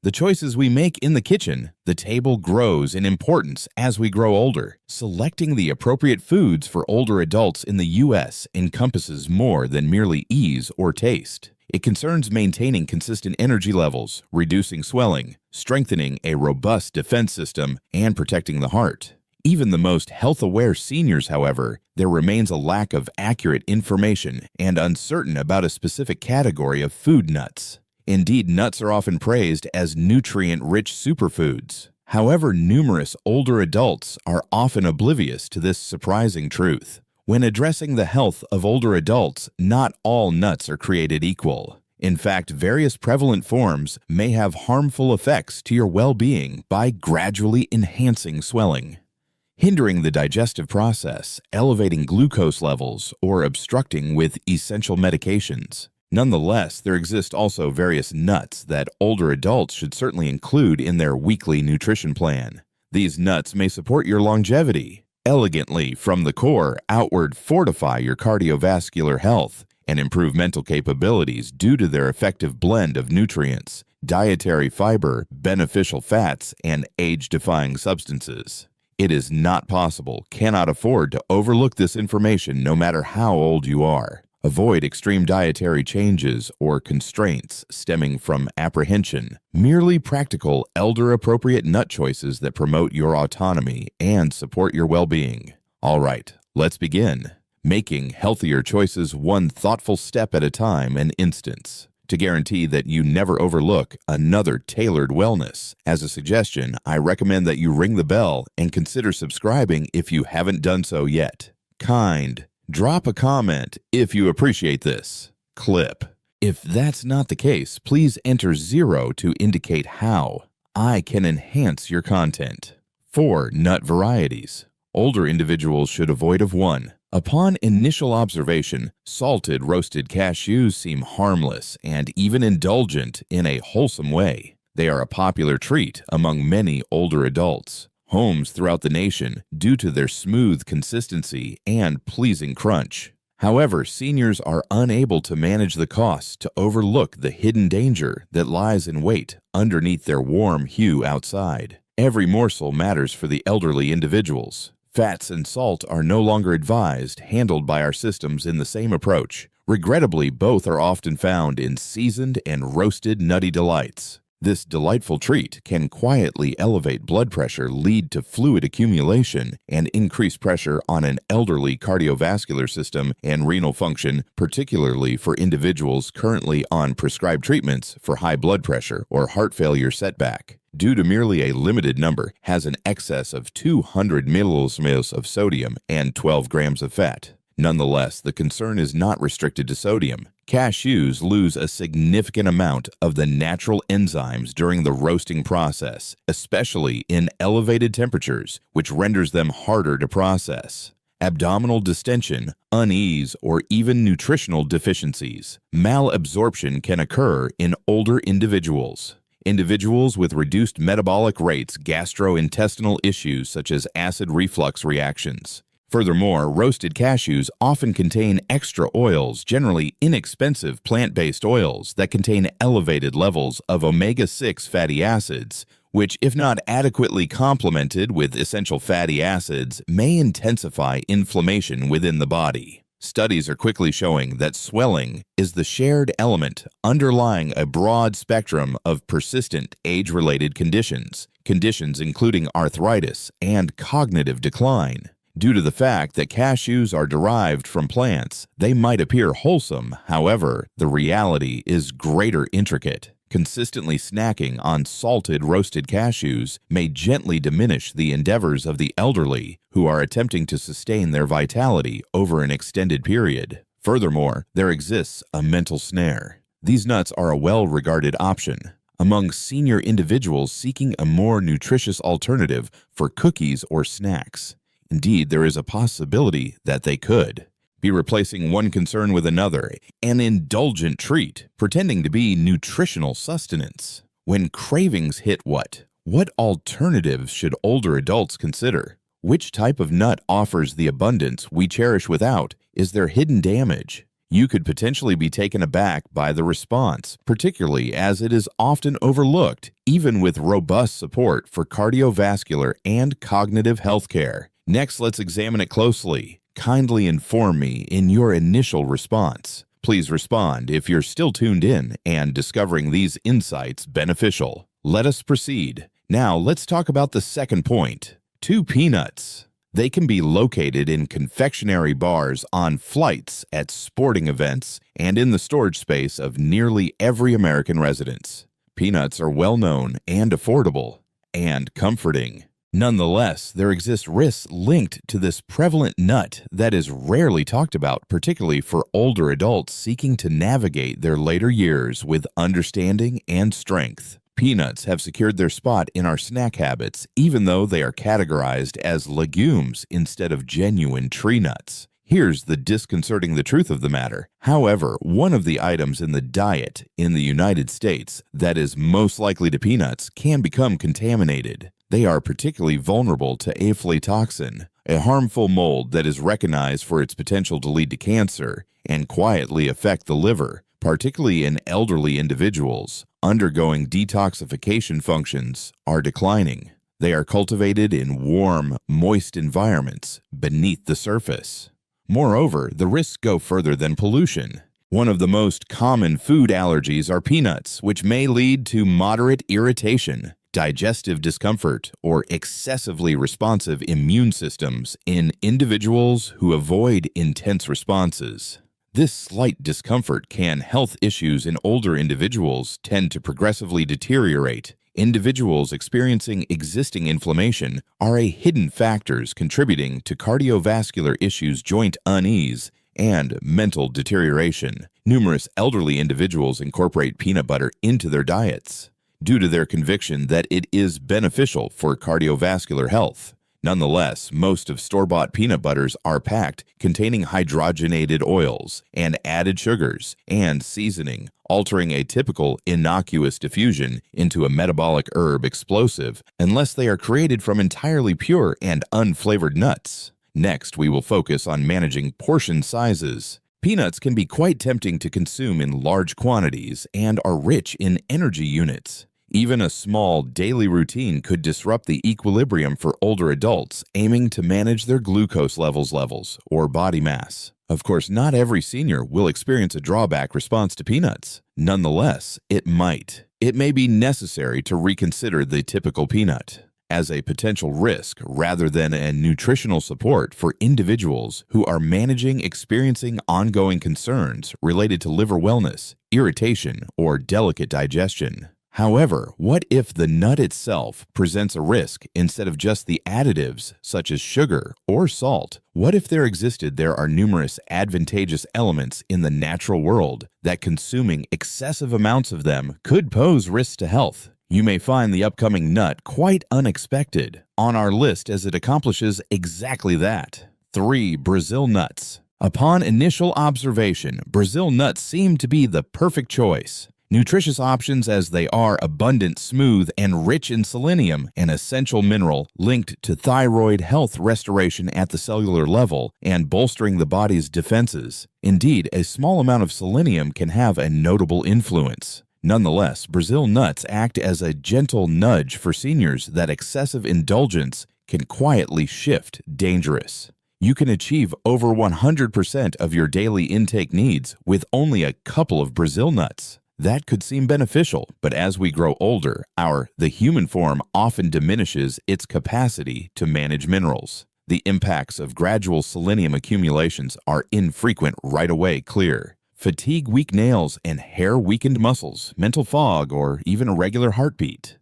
The choices we make in the kitchen, the table grows in importance as we grow older. Selecting the appropriate foods for older adults in the U.S. encompasses more than merely ease or taste. It concerns maintaining consistent energy levels, reducing swelling, strengthening a robust defense system, and protecting the heart. Even the most health-aware seniors, however, there remains a lack of accurate information and uncertain about a specific category of food nuts. Indeed, nuts are often praised as nutrient-rich superfoods. However, numerous older adults are often oblivious to this surprising truth. When addressing the health of older adults, not all nuts are created equal. In fact, various prevalent forms may have harmful effects to your well-being by gradually enhancing swelling, hindering the digestive process, elevating glucose levels, or obstructing with essential medications. Nonetheless, there exist also various nuts that older adults should certainly include in their weekly nutrition plan. These nuts may support your longevity, elegantly from the core outward fortify your cardiovascular health, and improve mental capabilities due to their effective blend of nutrients, dietary fiber, beneficial fats, and age-defying substances. It is not possible, cannot afford to overlook this information no matter how old you are. Avoid extreme dietary changes or constraints stemming from apprehension. Merely practical, elder-appropriate nut choices that promote your autonomy and support your well-being. All right, let's begin. Making healthier choices one thoughtful step at a time and instance. To guarantee that you never overlook another tailored wellness, as a suggestion, I recommend that you ring the bell and consider subscribing if you haven't done so yet. Drop a comment if you appreciate this clip. If that's not the case, please enter 0 to indicate how I can enhance your content. 4 nut varieties. Older individuals should avoid of 1. Upon initial observation, salted roasted cashews seem harmless and even indulgent in a wholesome way. They are a popular treat among many older adults. Homes throughout the nation due to their smooth consistency and pleasing crunch. However, seniors are unable to manage the costs to overlook the hidden danger that lies in wait underneath their warm hue outside. Every morsel matters for the elderly individuals. Fats and salt are no longer advised, handled by our systems in the same approach. Regrettably, both are often found in seasoned and roasted nutty delights. This delightful treat can quietly elevate blood pressure, lead to fluid accumulation, and increase pressure on an elderly cardiovascular system and renal function, particularly for individuals currently on prescribed treatments for high blood pressure or heart failure setback. Due to merely a limited number, has an excess of 200 milliliters of sodium and 12 grams of fat. Nonetheless, the concern is not restricted to sodium. Cashews lose a significant amount of the natural enzymes during the roasting process, especially in elevated temperatures, which renders them harder to process. Abdominal distension, unease, or even nutritional deficiencies. Malabsorption can occur in older individuals. Individuals with reduced metabolic rates, gastrointestinal issues such as acid reflux reactions. Furthermore, roasted cashews often contain extra oils, generally inexpensive plant-based oils that contain elevated levels of omega-6 fatty acids, which, if not adequately complemented with essential fatty acids, may intensify inflammation within the body. Studies are quickly showing that swelling is the shared element underlying a broad spectrum of persistent age-related conditions including arthritis and cognitive decline. Due to the fact that cashews are derived from plants, they might appear wholesome. However, the reality is greater intricate. Consistently snacking on salted roasted cashews may gently diminish the endeavors of the elderly who are attempting to sustain their vitality over an extended period. Furthermore, there exists a mental snare. These nuts are a well-regarded option among senior individuals seeking a more nutritious alternative for cookies or snacks. Indeed, there is a possibility that they could be replacing one concern with another, an indulgent treat, pretending to be nutritional sustenance. When cravings hit what alternatives should older adults consider? Which type of nut offers the abundance we cherish without? Is there hidden damage? You could potentially be taken aback by the response, particularly as it is often overlooked, even with robust support for cardiovascular and cognitive health care. Next, let's examine it closely. Kindly inform me in your initial response. Please respond if you're still tuned in and discovering these insights beneficial. Let us proceed. Now, let's talk about the second point. 2 peanuts. They can be located in confectionery bars on flights, at sporting events, and in the storage space of nearly every American residence. Peanuts are well known and affordable and comforting. Nonetheless, there exist risks linked to this prevalent nut that is rarely talked about, particularly for older adults seeking to navigate their later years with understanding and strength. Peanuts have secured their spot in our snack habits, even though they are categorized as legumes instead of genuine tree nuts. Here's the disconcerting the truth of the matter. However, one of the items in the diet in the United States that is most likely to peanuts can become contaminated. They are particularly vulnerable to aflatoxin, a harmful mold that is recognized for its potential to lead to cancer and quietly affect the liver, particularly in elderly individuals. Undergoing detoxification functions are declining. They are cultivated in warm, moist environments beneath the surface. Moreover, the risks go further than pollution. One of the most common food allergies are peanuts, which may lead to moderate irritation, digestive discomfort, or excessively responsive immune systems in individuals who avoid intense responses. This slight discomfort can health issues in older individuals tend to progressively deteriorate. Individuals experiencing existing inflammation are a hidden factors contributing to cardiovascular issues, joint unease, and mental deterioration. Numerous elderly individuals incorporate peanut butter into their diets due to their conviction that it is beneficial for cardiovascular health. Nonetheless, most of store-bought peanut butters are packed containing hydrogenated oils and added sugars and seasoning, altering a typical innocuous diffusion into a metabolic herb explosive unless they are created from entirely pure and unflavored nuts. Next, we will focus on managing portion sizes. Peanuts can be quite tempting to consume in large quantities and are rich in energy units. Even a small daily routine could disrupt the equilibrium for older adults aiming to manage their glucose levels or body mass. Of course, not every senior will experience a drawback response to peanuts. Nonetheless, it might. It may be necessary to reconsider the typical peanut as a potential risk rather than a nutritional support for individuals who are experiencing ongoing concerns related to liver wellness, irritation, or delicate digestion. However, what if the nut itself presents a risk instead of just the additives such as sugar or salt? What if there are numerous advantageous elements in the natural world that consuming excessive amounts of them could pose risks to health? You may find the upcoming nut quite unexpected on our list as it accomplishes exactly that. 3. Brazil nuts. Upon initial observation, Brazil nuts seem to be the perfect choice. Nutritious options as they are abundant, smooth, and rich in selenium, an essential mineral linked to thyroid health restoration at the cellular level and bolstering the body's defenses. Indeed, a small amount of selenium can have a notable influence. Nonetheless, Brazil nuts act as a gentle nudge for seniors that excessive indulgence can quietly shift dangerous. You can achieve over 100% of your daily intake needs with only a couple of Brazil nuts. That could seem beneficial, but as we grow older, the human form often diminishes its capacity to manage minerals. The impacts of gradual selenium accumulations are infrequent right away clear. Fatigue, weak nails, and hair-weakened muscles, mental fog, or even irregular heartbeat.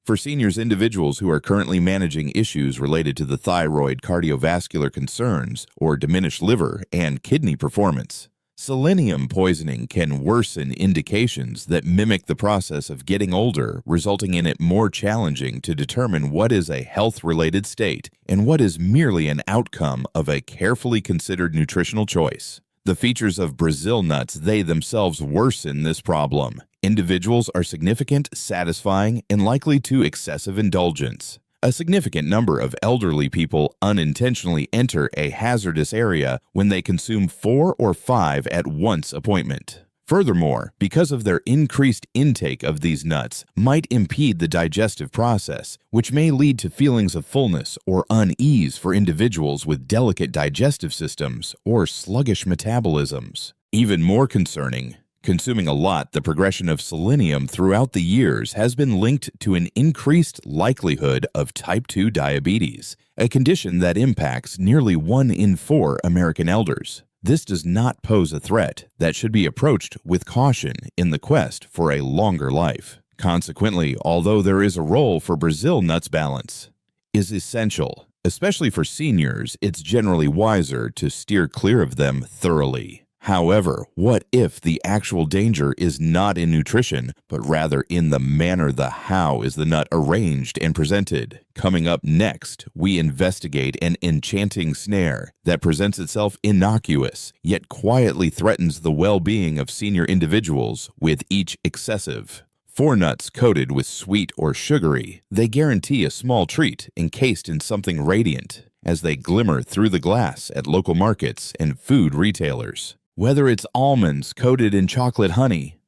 For seniors, individuals who are currently managing issues related to the thyroid, cardiovascular concerns, or diminished liver and kidney performance, selenium poisoning can worsen indications that mimic the process of getting older, resulting in it more challenging to determine what is a health-related state and what is merely an outcome of a carefully considered nutritional choice. The features of Brazil nuts, they themselves worsen this problem. Individuals are significant, satisfying, and likely to excessive indulgence. A significant number of elderly people unintentionally enter a hazardous area when they consume 4 or 5 at once appointment. Furthermore, because of their increased intake of these nuts might impede the digestive process, which may lead to feelings of fullness or unease for individuals with delicate digestive systems or sluggish metabolisms. Even more concerning, consuming a lot, the progression of selenium throughout the years has been linked to an increased likelihood of type 2 diabetes, a condition that impacts nearly 1 in 4 American elders. This does not pose a threat that should be approached with caution in the quest for a longer life. Consequently, although there is a role for Brazil nuts, balance is essential. Especially for seniors, it's generally wiser to steer clear of them thoroughly. However, what if the actual danger is not in nutrition, but rather in the manner the how is the nut arranged and presented? Coming up next, we investigate an enchanting snare that presents itself innocuous, yet quietly threatens the well-being of senior individuals with each excessive. 4 nuts coated with sweet or sugary, they guarantee a small treat encased in something radiant as they glimmer through the glass at local markets and food retailers. Whether it's almonds coated in chocolate honey,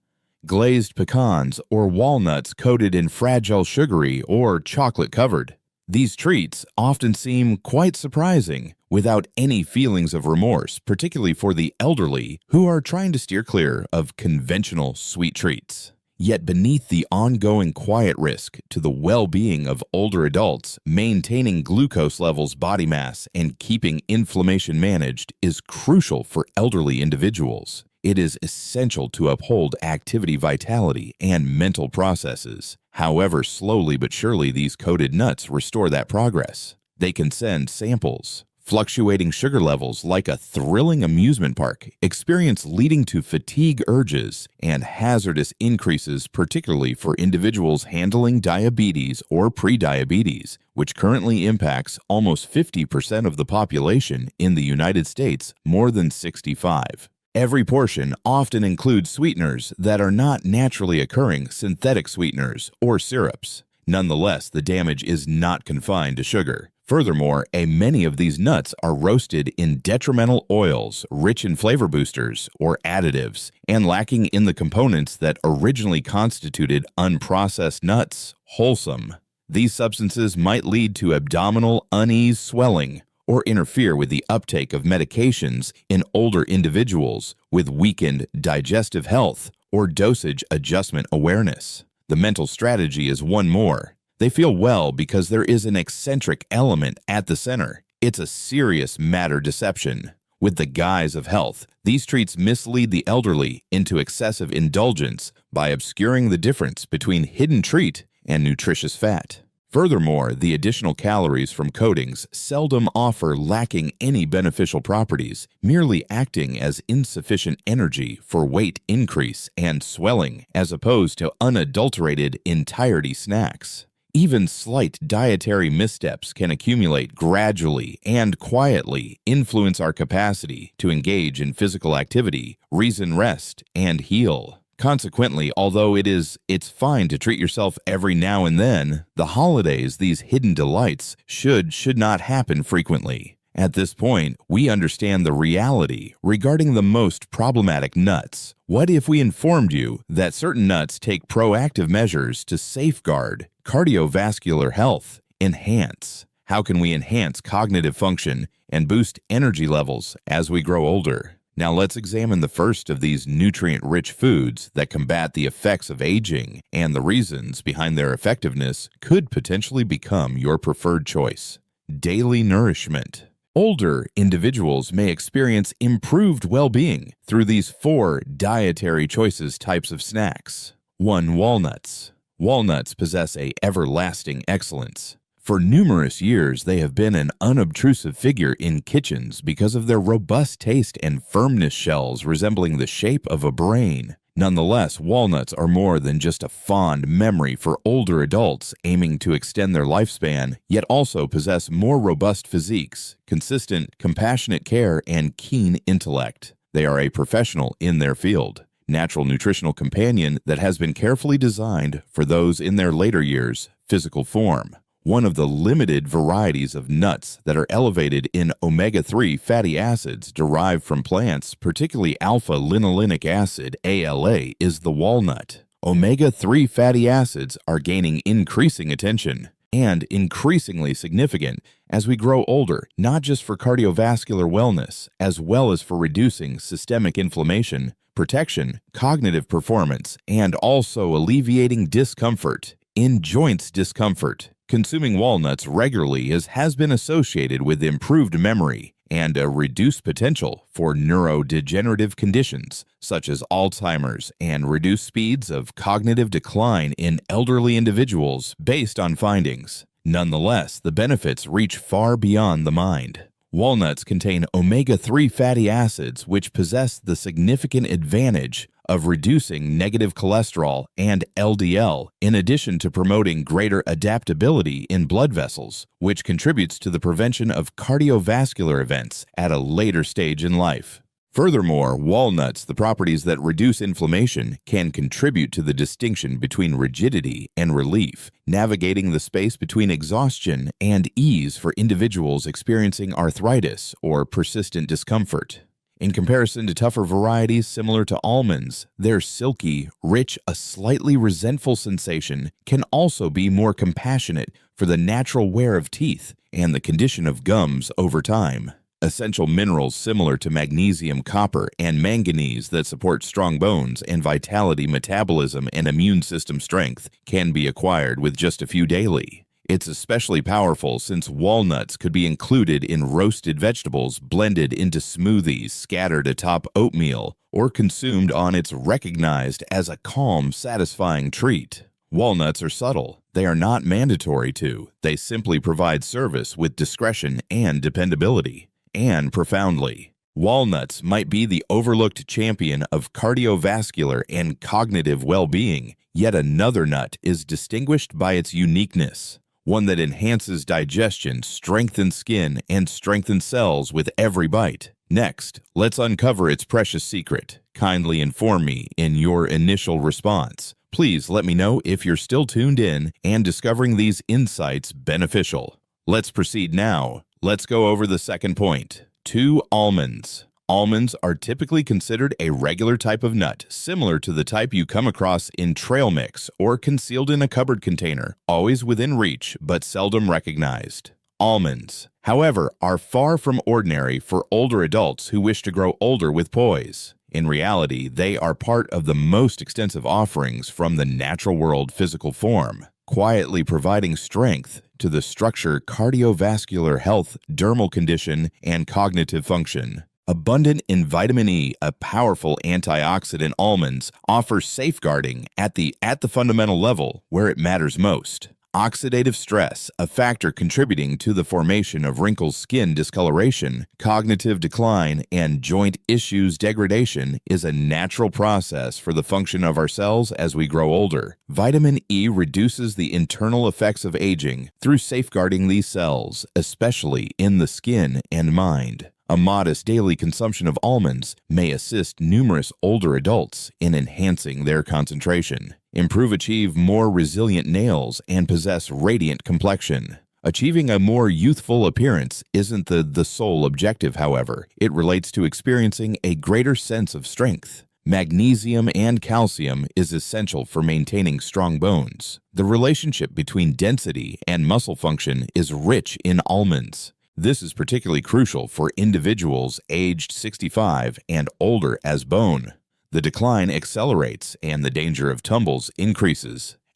glazed pecans, or walnuts coated in fragile sugary or chocolate covered, these treats often seem quite surprising without any feelings of remorse, particularly for the elderly who are trying to steer clear of conventional sweet treats. Yet beneath the ongoing quiet risk to the well-being of older adults, maintaining glucose levels, body mass, and keeping inflammation managed is crucial for elderly individuals. It is essential to uphold activity, vitality, and mental processes. However, slowly but surely these coated nuts restore that progress. They can send samples, fluctuating sugar levels like a thrilling amusement park experience leading to fatigue urges and hazardous increases, particularly for individuals handling diabetes or prediabetes, which currently impacts almost 50% of the population in the United States more than 65. Every portion often includes sweeteners that are not naturally occurring synthetic sweeteners or syrups. Nonetheless, the damage is not confined to sugar. Furthermore, many of these nuts are roasted in detrimental oils, rich in flavor boosters or additives, and lacking in the components that originally constituted unprocessed nuts wholesome. These substances might lead to abdominal unease, swelling, or interfere with the uptake of medications in older individuals with weakened digestive health or dosage adjustment awareness. The mental strategy is one more. They feel well because there is an eccentric element at the center. It's a serious matter deception. With the guise of health, these treats mislead the elderly into excessive indulgence by obscuring the difference between hidden treat and nutritious fat. Furthermore, the additional calories from coatings seldom offer lacking any beneficial properties, merely acting as insufficient energy for weight increase and swelling as opposed to unadulterated entirety snacks. Even slight dietary missteps can accumulate gradually and quietly influence our capacity to engage in physical activity, reason, rest, and heal. Consequently, although it's fine to treat yourself every now and then, the holidays, these hidden delights, should not happen frequently. At this point, we understand the reality regarding the most problematic nuts. What if we informed you that certain nuts take proactive measures to safeguard cardiovascular health? Enhance. How can we enhance cognitive function and boost energy levels as we grow older? Now let's examine the first of these nutrient-rich foods that combat the effects of aging and the reasons behind their effectiveness could potentially become your preferred choice. Daily nourishment. Older individuals may experience improved well-being through these 4 dietary choices types of snacks. 1. Walnuts. Walnuts possess an everlasting excellence. For numerous years, they have been an unobtrusive figure in kitchens because of their robust taste and firmness, shells resembling the shape of a brain. Nonetheless, walnuts are more than just a fond memory for older adults aiming to extend their lifespan, yet also possess more robust physiques, consistent, compassionate care, and keen intellect. They are a professional in their field, natural nutritional companion that has been carefully designed for those in their later years' physical form. one of the limited varieties of nuts that are elevated in omega-3 fatty acids derived from plants, particularly alpha-linolenic acid, ALA, is the walnut. Omega-3 fatty acids are gaining increasing attention and increasingly significant as we grow older, not just for cardiovascular wellness, as well as for reducing systemic inflammation, protection, cognitive performance, and also alleviating discomfort. In joints discomfort, consuming walnuts regularly has been associated with improved memory and a reduced potential for neurodegenerative conditions such as Alzheimer's and reduced speeds of cognitive decline in elderly individuals based on findings. Nonetheless, the benefits reach far beyond the mind. Walnuts contain omega-3 fatty acids which possess the significant advantage of reducing negative cholesterol and LDL, in addition to promoting greater adaptability in blood vessels, which contributes to the prevention of cardiovascular events at a later stage in life. Furthermore, walnuts, the properties that reduce inflammation, can contribute to the distinction between rigidity and relief, navigating the space between exhaustion and ease for individuals experiencing arthritis or persistent discomfort. In comparison to tougher varieties similar to almonds, their silky, rich, a slightly resentful sensation can also be more compassionate for the natural wear of teeth and the condition of gums over time. Essential minerals similar to magnesium, copper, and manganese that support strong bones and vitality, metabolism, and immune system strength can be acquired with just a few daily. It's especially powerful since walnuts could be included in roasted vegetables, blended into smoothies, scattered atop oatmeal, or consumed on its recognized as a calm, satisfying treat. Walnuts are subtle. They are not mandatory to. They simply provide service with discretion and dependability. And profoundly, walnuts might be the overlooked champion of cardiovascular and cognitive well-being, yet another nut is distinguished by its uniqueness. One that enhances digestion, strengthens skin, and strengthens cells with every bite. Next, let's uncover its precious secret. Kindly inform me in your initial response. Please let me know if you're still tuned in and discovering these insights beneficial. Let's proceed now. Let's go over the second point. 2 almonds. Almonds are typically considered a regular type of nut, similar to the type you come across in trail mix or concealed in a cupboard container, always within reach but seldom recognized. Almonds, however, are far from ordinary for older adults who wish to grow older with poise. In reality, they are part of the most extensive offerings from the natural world physical form, quietly providing strength to the structure, cardiovascular health, dermal condition, and cognitive function. Abundant in vitamin E, a powerful antioxidant, almonds offer safeguarding at the fundamental level where it matters most. Oxidative stress, a factor contributing to the formation of wrinkles, skin discoloration, cognitive decline, and joint issues degradation, is a natural process for the function of our cells as we grow older. Vitamin E reduces the internal effects of aging through safeguarding these cells, especially in the skin and mind. A modest daily consumption of almonds may assist numerous older adults in enhancing their concentration, achieve more resilient nails, and possess radiant complexion. Achieving a more youthful appearance isn't the sole objective, however. It relates to experiencing a greater sense of strength. Magnesium and calcium is essential for maintaining strong bones. The relationship between density and muscle function is rich in almonds. This is particularly crucial for individuals aged 65 and older as bone. The decline accelerates and the danger of tumbles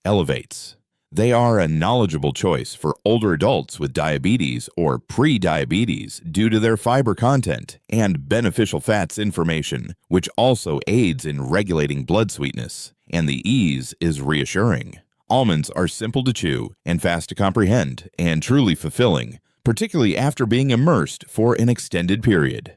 elevates. They are a knowledgeable choice for older adults with diabetes or pre-diabetes due to their fiber content and beneficial fats information, which also aids in regulating blood sweetness, and the ease is reassuring. Almonds are simple to chew and fast to comprehend and truly fulfilling, particularly after being immersed for an extended period.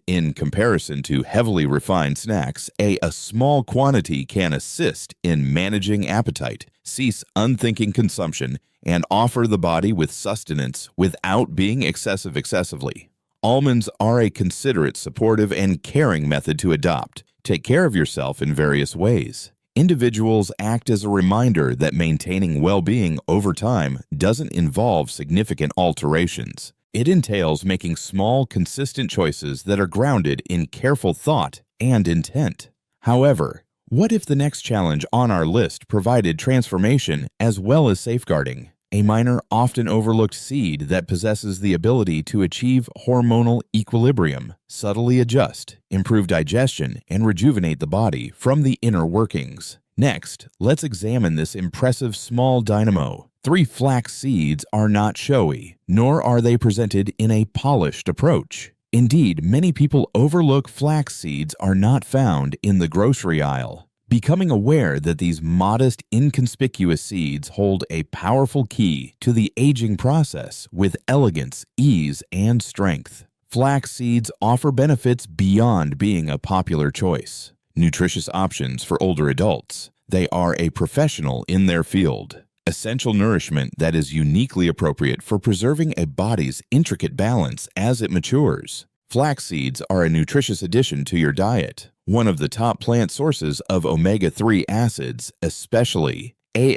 In comparison to heavily refined snacks, a small quantity can assist in managing appetite, cease unthinking consumption, and offer the body with sustenance without being excessively. Almonds are a considerate, supportive, and caring method to adopt. Take care of yourself in various ways. individuals act as a reminder that maintaining well-being over time doesn't involve significant alterations. It entails making small, consistent choices that are grounded in careful thought and intent. However, what if the next challenge on our list provided transformation as well as safeguarding? A minor, often overlooked seed that possesses the ability to achieve hormonal equilibrium, subtly adjust, improve digestion, and rejuvenate the body from the inner workings. Next, let's examine this impressive small dynamo. 3 flax seeds are not showy, nor are they presented in a polished approach. Indeed, many people overlook flax seeds are not found in the grocery aisle. Becoming aware that these modest, inconspicuous seeds hold a powerful key to the aging process with elegance, ease, and strength. Flax seeds offer benefits beyond being a popular choice. Nutritious options for older adults. They are a professional in their field. Essential nourishment that is uniquely appropriate for preserving a body's intricate balance as it matures. Flax seeds are a nutritious addition to your diet, one of the top plant sources of omega-3 acids, especially a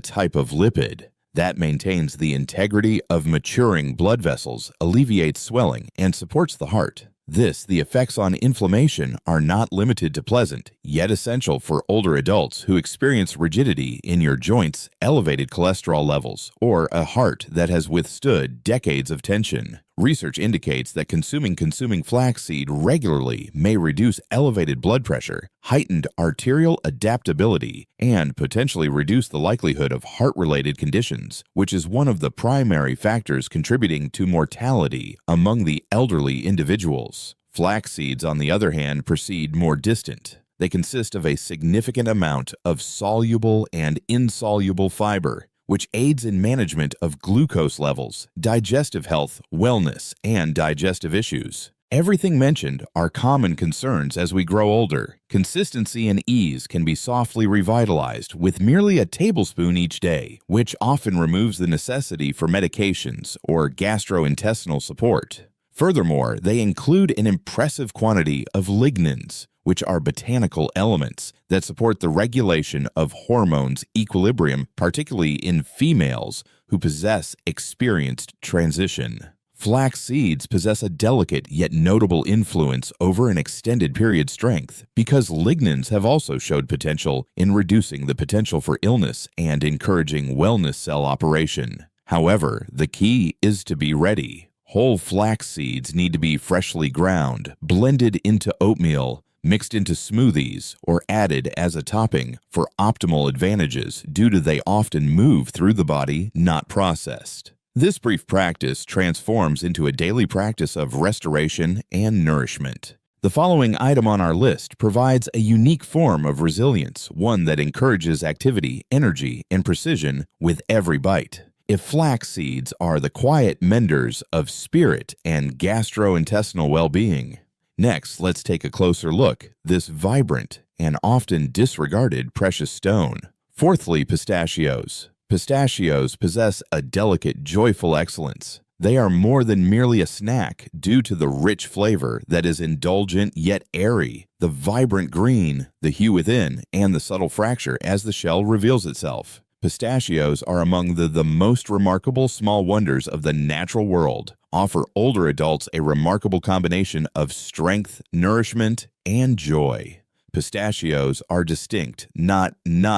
type of lipid that maintains the integrity of maturing blood vessels, alleviates swelling, and supports the heart. The effects on inflammation are not limited to pleasant, yet essential for older adults who experience rigidity in your joints, elevated cholesterol levels, or a heart that has withstood decades of tension. Research indicates that consuming flaxseed regularly may reduce elevated blood pressure, heightened arterial adaptability, and potentially reduce the likelihood of heart-related conditions, which is one of the primary factors contributing to mortality among the elderly individuals. Flax seeds, on the other hand, proceed more distant. They consist of a significant amount of soluble and insoluble fiber, which aids in management of glucose levels, digestive health, wellness, and digestive issues. Everything mentioned are common concerns as we grow older. Consistency and ease can be softly revitalized with merely a tablespoon each day, which often removes the necessity for medications or gastrointestinal support. Furthermore, they include an impressive quantity of lignans, which are botanical elements that support the regulation of hormones equilibrium, particularly in females who possess experienced transition. Flax seeds possess a delicate yet notable influence over an extended period strength because lignans have also showed potential in reducing the potential for illness and encouraging wellness cell operation. However, the key is to be ready. Whole flax seeds need to be freshly ground, blended into oatmeal, mixed into smoothies, or added as a topping for optimal advantages due to they often move through the body, not processed. This brief practice transforms into a daily practice of restoration and nourishment. The following item on our list provides a unique form of resilience, one that encourages activity, energy, and precision with every bite. If flax seeds are the quiet menders of spirit and gastrointestinal well-being. Next, let's take a closer look. This vibrant and often disregarded precious stone. Fourthly, pistachios. Pistachios possess a delicate, joyful excellence. They are more than merely a snack due to the rich flavor that is indulgent yet airy, the vibrant green, the hue within, and the subtle fracture as the shell reveals itself. Pistachios are among the most remarkable small wonders of the natural world, offer older adults a remarkable combination of strength, nourishment, and joy. Pistachios are distinct not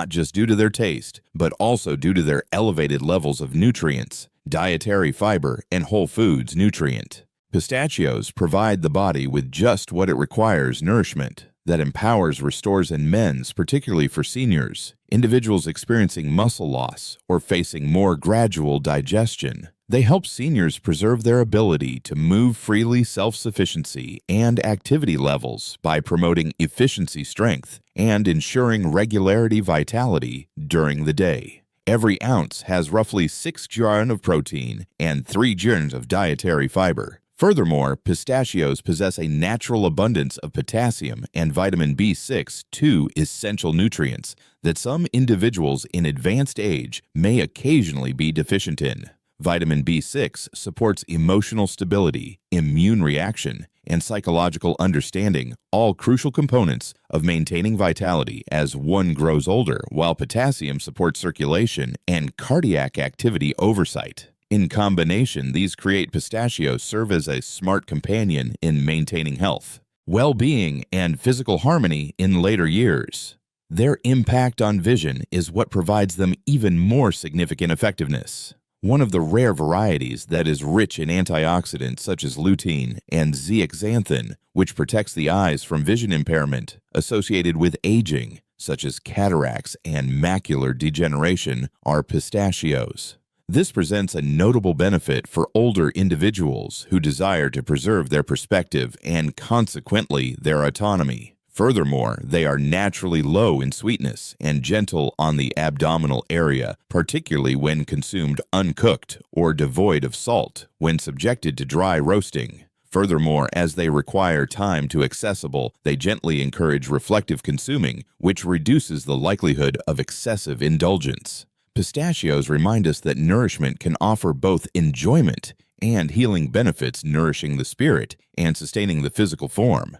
just due to their taste, but also due to their elevated levels of nutrients, dietary fiber, and whole foods nutrient. Pistachios provide the body with just what it requires: nourishment that empowers, restores, and mends, particularly for seniors, individuals experiencing muscle loss, or facing more gradual digestion. They help seniors preserve their ability to move freely, self-sufficiency, and activity levels by promoting efficiency, strength, and ensuring regularity, vitality during the day. Every ounce has roughly 6 grams of protein and 3 grams of dietary fiber. Furthermore, pistachios possess a natural abundance of potassium and vitamin B6, 2 essential nutrients that some individuals in advanced age may occasionally be deficient in. Vitamin B6 supports emotional stability, immune reaction, and psychological understanding, all crucial components of maintaining vitality as one grows older, while potassium supports circulation and cardiac activity oversight. In combination, these create pistachios serve as a smart companion in maintaining health, well-being, and physical harmony in later years. Their impact on vision is what provides them even more significant effectiveness. One of the rare varieties that is rich in antioxidants such as lutein and zeaxanthin, which protects the eyes from vision impairment associated with aging, such as cataracts and macular degeneration, are pistachios. This presents a notable benefit for older individuals who desire to preserve their perspective and consequently their autonomy. Furthermore, they are naturally low in sweetness and gentle on the abdominal area, particularly when consumed uncooked or devoid of salt when subjected to dry roasting. Furthermore, as they require time to accessible, they gently encourage reflective consuming, which reduces the likelihood of excessive indulgence. Pistachios remind us that nourishment can offer both enjoyment and healing benefits, nourishing the spirit and sustaining the physical form.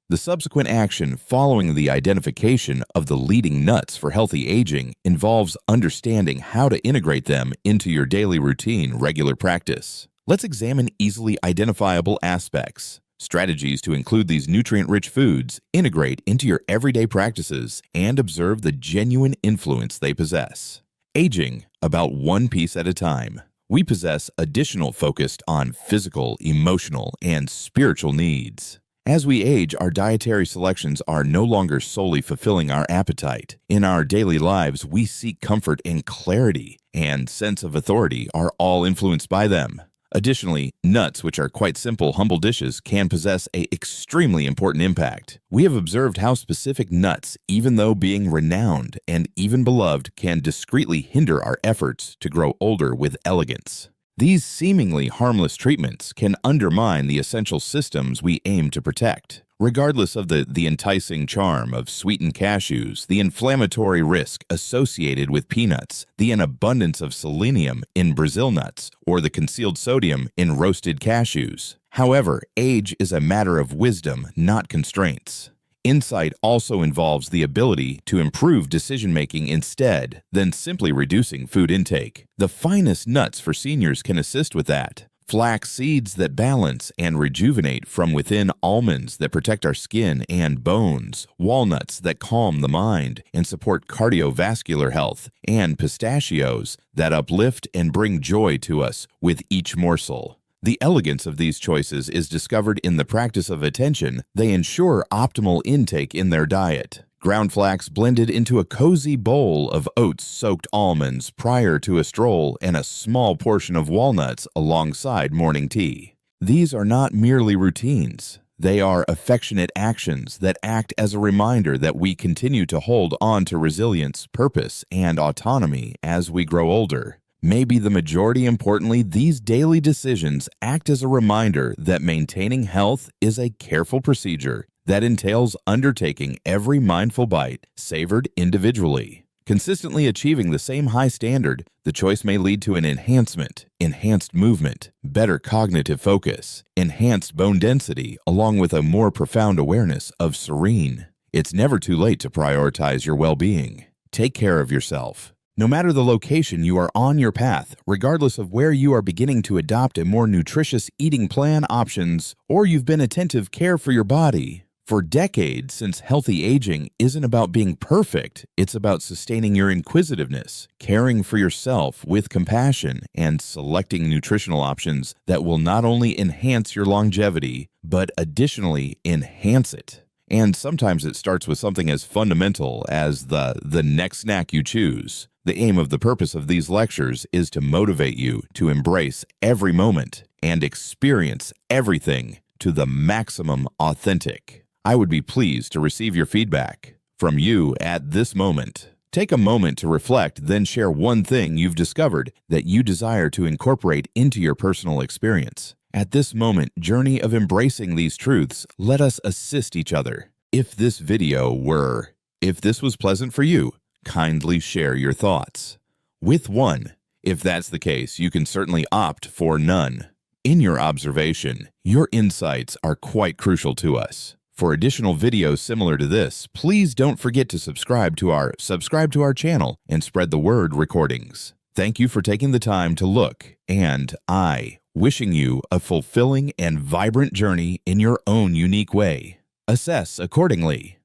The subsequent action following the identification of the leading nuts for healthy aging involves understanding how to integrate them into your daily routine regular practice. Let's examine easily identifiable aspects. Strategies to include these nutrient-rich foods, integrate into your everyday practices, and observe the genuine influence they possess. Aging, about one piece at a time. We possess additional focus on physical, emotional, and spiritual needs. As we age, our dietary selections are no longer solely fulfilling our appetite. In our daily lives, we seek comfort and clarity, and sense of authority are all influenced by them. Additionally, nuts, which are quite simple, humble dishes, can possess an extremely important impact. We have observed how specific nuts, even though being renowned and even beloved, can discreetly hinder our efforts to grow older with elegance. These seemingly harmless treatments can undermine the essential systems we aim to protect. Regardless of the enticing charm of sweetened cashews, the inflammatory risk associated with peanuts, the abundance of selenium in Brazil nuts, or the concealed sodium in roasted cashews. However, age is a matter of wisdom, not constraints. Insight also involves the ability to improve decision-making instead than simply reducing food intake. The finest nuts for seniors can assist with that. Flax seeds that balance and rejuvenate from within, almonds that protect our skin and bones, walnuts that calm the mind and support cardiovascular health, and pistachios that uplift and bring joy to us with each morsel. The elegance of these choices is discovered in the practice of attention. They ensure optimal intake in their diet. Ground flax blended into a cozy bowl of oats-soaked almonds prior to a stroll and a small portion of walnuts alongside morning tea. These are not merely routines. They are affectionate actions that act as a reminder that we continue to hold on to resilience, purpose, and autonomy as we grow older. Maybe the majority importantly, these daily decisions act as a reminder that maintaining health is a careful procedure that entails undertaking every mindful bite, savored individually. Consistently achieving the same high standard, the choice may lead to an enhanced movement, better cognitive focus, enhanced bone density, along with a more profound awareness of serene. It's never too late to prioritize your well-being. Take care of yourself. No matter the location you are on your path, regardless of where you are beginning to adopt a more nutritious eating plan options, or you've been attentive care for your body. For decades, since healthy aging isn't about being perfect, it's about sustaining your inquisitiveness, caring for yourself with compassion, and selecting nutritional options that will not only enhance your longevity, but additionally enhance it. And sometimes it starts with something as fundamental as the next snack you choose. The aim of the purpose of these lectures is to motivate you to embrace every moment and experience everything to the maximum authentic. I would be pleased to receive your feedback from you at this moment. Take a moment to reflect, then share one thing you've discovered that you desire to incorporate into your personal experience. At this journey of embracing these truths, let us assist each other. If this was pleasant for you, kindly share your thoughts with one. If that's the case, you can certainly opt for none. In your observation, your insights are quite crucial to us. For additional videos similar to this, please don't forget to subscribe to our channel and spread the word recordings. Thank you for taking the time to look, and wishing you a fulfilling and vibrant journey in your own unique way. Assess accordingly.